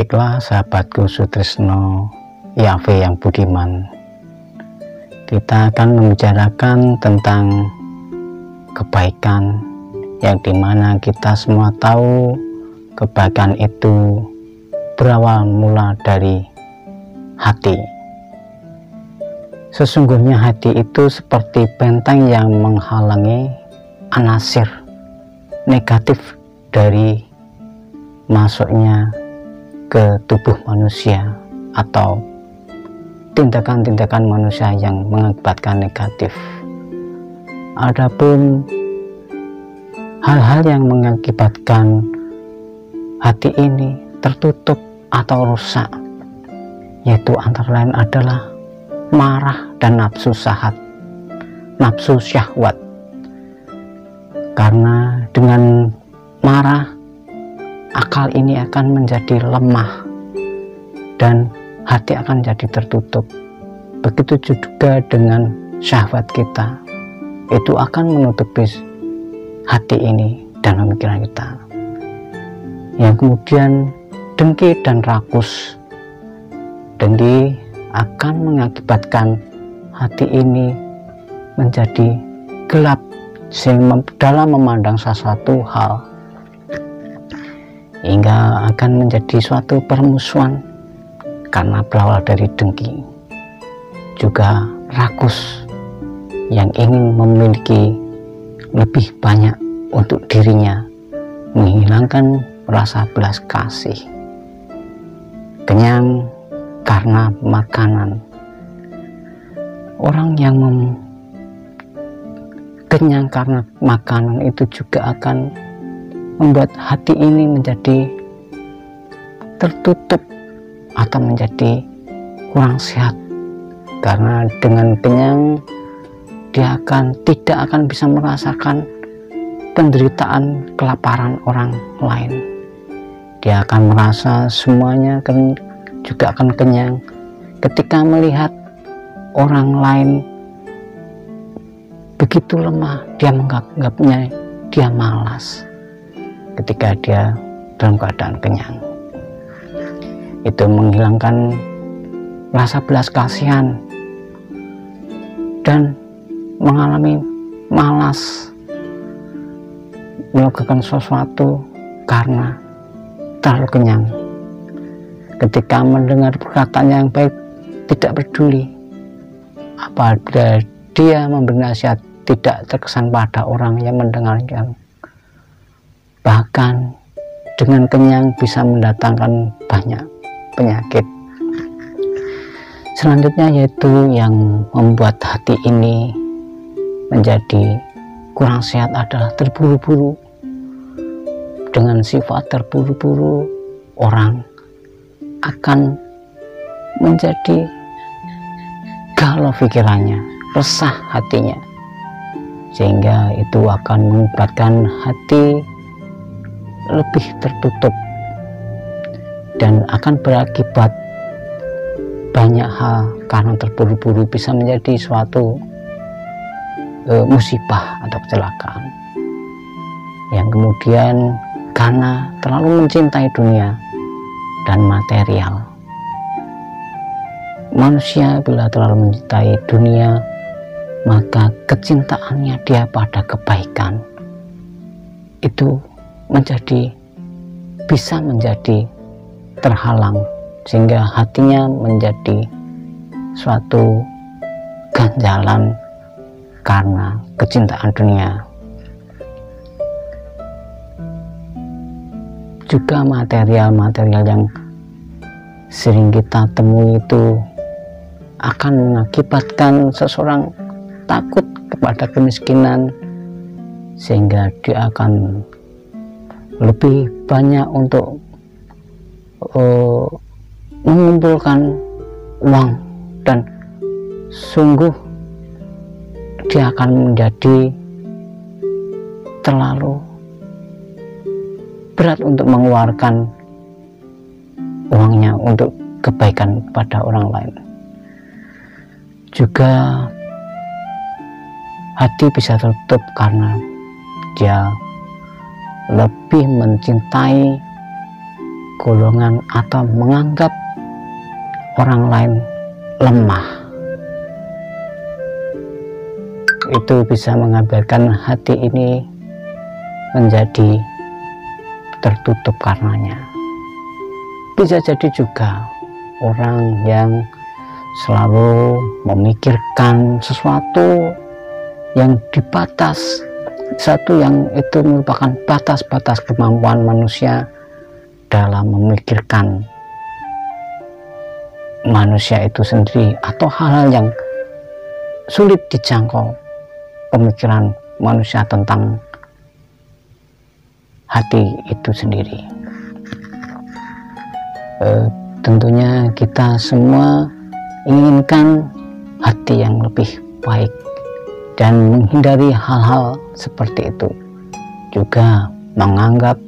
Baiklah sahabatku Sutrisno Yahwe yang budiman, kita akan membicarakan tentang kebaikan yang dimana kita semua tahu kebaikan itu berawal mula dari hati. Sesungguhnya hati itu seperti benteng yang menghalangi anasir negatif dari masuknya ke tubuh manusia atau tindakan-tindakan manusia yang mengakibatkan negatif. Adapun hal-hal yang mengakibatkan hati ini tertutup atau rusak, yaitu antara lain adalah marah dan nafsu syahwat. Karena dengan marah, akal ini akan menjadi lemah dan hati akan jadi tertutup. Begitu juga dengan syahwat kita, itu akan menutupi hati ini dan pemikiran kita. Yang kemudian dengki dan rakus. Dengki akan mengakibatkan hati ini menjadi gelap, sehingga dalam memandang sesuatu hal hingga akan menjadi suatu permusuhan karena berawal dari dengki. Juga rakus yang ingin memiliki lebih banyak untuk dirinya, menghilangkan rasa belas kasih. Kenyang karena makanan. Orang yang kenyang karena makanan itu juga akan membuat hati ini menjadi tertutup atau menjadi kurang sehat. Karena dengan kenyang dia tidak akan bisa merasakan penderitaan kelaparan orang lain. Dia akan merasa semuanya juga akan kenyang ketika melihat orang lain begitu lemah. Dia menganggapnya dia malas ketika dia dalam keadaan kenyang. Itu menghilangkan rasa belas kasihan dan mengalami malas melakukan sesuatu karena terlalu kenyang. Ketika mendengar perkataan yang baik, tidak peduli. Apabila dia memberi nasihat, tidak terkesan pada orang yang mendengarnya. Bahkan dengan kenyang bisa mendatangkan banyak penyakit. Selanjutnya yaitu yang membuat hati ini menjadi kurang sehat adalah terburu-buru. Dengan sifat terburu-buru, orang akan menjadi galau pikirannya, resah hatinya, sehingga itu akan mengakibatkan hati lebih tertutup dan akan berakibat banyak hal. Karena terburu-buru bisa menjadi suatu musibah atau kecelakaan, yang kemudian karena terlalu mencintai dunia dan material. Manusia bila terlalu mencintai dunia, maka kecintaannya dia pada kebaikan itu bisa menjadi terhalang, sehingga hatinya menjadi suatu ganjalan karena kecintaan dunia. Juga material-material yang sering kita temui itu akan mengakibatkan seseorang takut kepada kemiskinan, sehingga dia akan lebih banyak untuk mengumpulkan uang, dan sungguh dia akan menjadi terlalu berat untuk mengeluarkan uangnya untuk kebaikan pada orang lain. Juga hati bisa tertutup karena dia lebih mencintai golongan atau menganggap orang lain lemah. Itu bisa mengakibatkan hati ini menjadi tertutup karenanya. Bisa jadi juga orang yang selalu memikirkan sesuatu yang dibatas, satu yang itu merupakan batas-batas kemampuan manusia dalam memikirkan manusia itu sendiri, atau hal-hal yang sulit dijangkau pemikiran manusia tentang hati itu sendiri. Tentunya kita semua inginkan hati yang lebih baik dan menghindari hal-hal seperti itu. Juga menganggap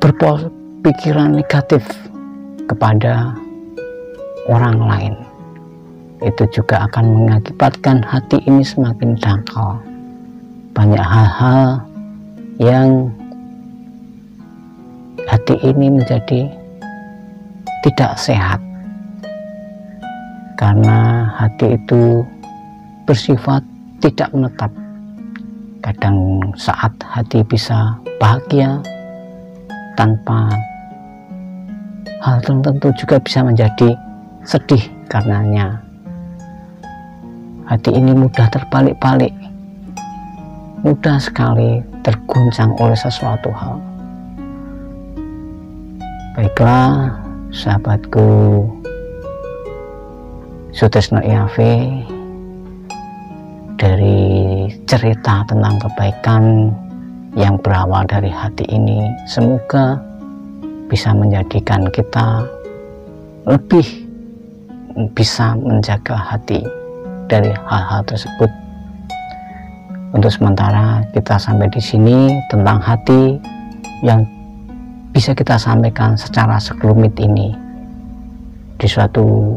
berpikiran negatif kepada orang lain, itu juga akan mengakibatkan hati ini semakin dangkal. Banyak hal-hal yang hati ini menjadi tidak sehat, karena hati itu bersifat tidak menetap. Kadang saat hati bisa bahagia tanpa hal tertentu, juga bisa menjadi sedih karenanya. Hati ini mudah terbalik-balik, mudah sekali terguncang oleh sesuatu hal. Baiklah sahabatku Sutrisno IAV, dari cerita tentang kebaikan yang berawal dari hati ini, semoga bisa menjadikan kita lebih bisa menjaga hati dari hal-hal tersebut. Untuk sementara kita sampai di sini tentang hati yang bisa kita sampaikan secara sekelumit ini. Di suatu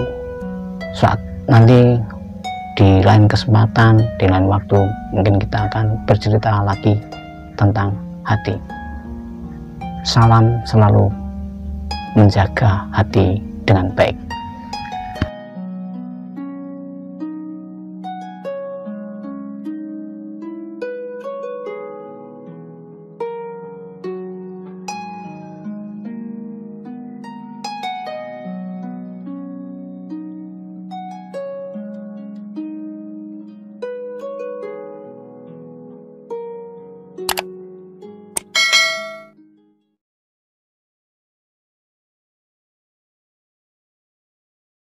saat nanti, di lain kesempatan, di lain waktu, mungkin kita akan bercerita lagi tentang hati. Salam selalu menjaga hati dengan baik.